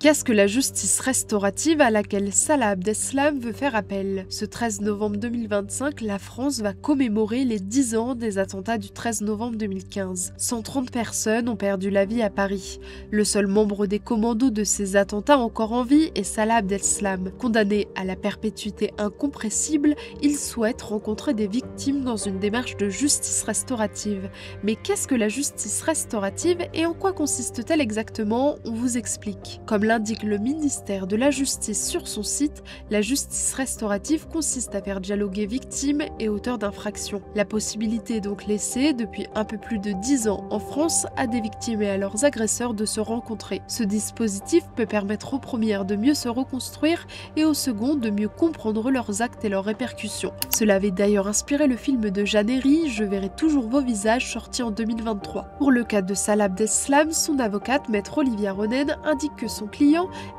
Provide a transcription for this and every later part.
Qu'est-ce que la justice restaurative à laquelle Salah Abdeslam veut faire appel? Ce 13 novembre 2025, la France va commémorer les 10 ans des attentats du 13 novembre 2015. 130 personnes ont perdu la vie à Paris. Le seul membre des commandos de ces attentats encore en vie est Salah Abdeslam. Condamné à la perpétuité incompressible, il souhaite rencontrer des victimes dans une démarche de justice restaurative. Mais qu'est-ce que la justice restaurative et en quoi consiste-t-elle exactement? On vous explique. Comme l'indique le ministère de la Justice sur son site, la justice restaurative consiste à faire dialoguer victimes et auteurs d'infractions. La possibilité est donc laissée, depuis un peu plus de 10 ans en France, à des victimes et à leurs agresseurs de se rencontrer. Ce dispositif peut permettre aux premières de mieux se reconstruire et aux secondes de mieux comprendre leurs actes et leurs répercussions. Cela avait d'ailleurs inspiré le film de Jeanne Herry, Je verrai toujours vos visages, sorti en 2023. Pour le cas de Salah Abdeslam, son avocate, maître Olivia Ronen, indique que son client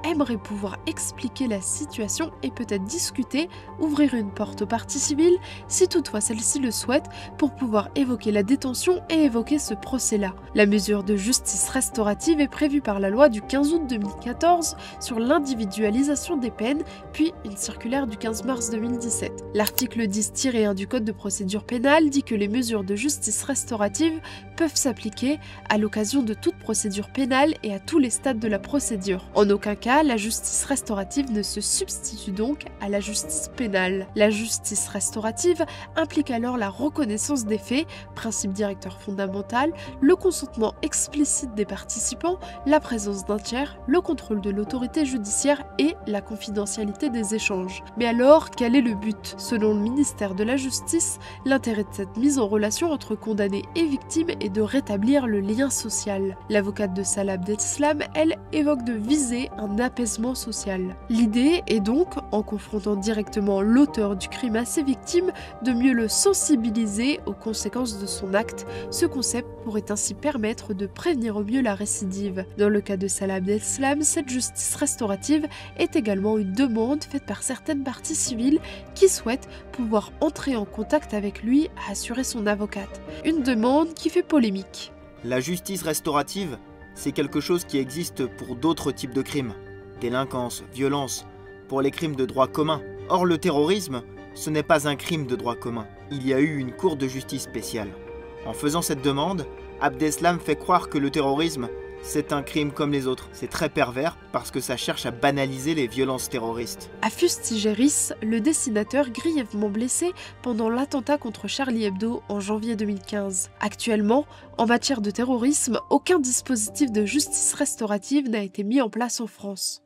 aimerait pouvoir expliquer la situation et peut-être discuter, ouvrir une porte aux parties civiles, si toutefois celle-ci le souhaite, pour pouvoir évoquer la détention et évoquer ce procès-là. La mesure de justice restaurative est prévue par la loi du 15 août 2014 sur l'individualisation des peines, puis une circulaire du 15 mars 2017. L'article 10-1 du Code de procédure pénale dit que les mesures de justice restaurative peuvent s'appliquer à l'occasion de toute procédure pénale et à tous les stades de la procédure. En aucun cas, la justice restaurative ne se substitue donc à la justice pénale. La justice restaurative implique alors la reconnaissance des faits, principe directeur fondamental, le consentement explicite des participants, la présence d'un tiers, le contrôle de l'autorité judiciaire et la confidentialité des échanges. Mais alors, quel est le but? Selon le ministère de la Justice, l'intérêt de cette mise en relation entre condamnés et victimes est de rétablir le lien social. L'avocate de Salah Abdeslam, elle, évoque de viser un apaisement social. L'idée est donc, en confrontant directement l'auteur du crime à ses victimes, de mieux le sensibiliser aux conséquences de son acte. Ce concept pourrait ainsi permettre de prévenir au mieux la récidive. Dans le cas de Salah Abdeslam, cette justice restaurative est également une demande faite par certaines parties civiles qui souhaitent pouvoir entrer en contact avec lui à assurer son avocate. Une demande qui fait polémique. La justice restaurative, c'est quelque chose qui existe pour d'autres types de crimes. Délinquance, violence, pour les crimes de droit commun. Or, le terrorisme, ce n'est pas un crime de droit commun. Il y a eu une cour de justice spéciale. En faisant cette demande, Abdeslam fait croire que le terrorisme, c'est un crime comme les autres. C'est très pervers parce que ça cherche à banaliser les violences terroristes. À Fustigeris, le dessinateur grièvement blessé pendant l'attentat contre Charlie Hebdo en janvier 2015. Actuellement, en matière de terrorisme, aucun dispositif de justice restaurative n'a été mis en place en France.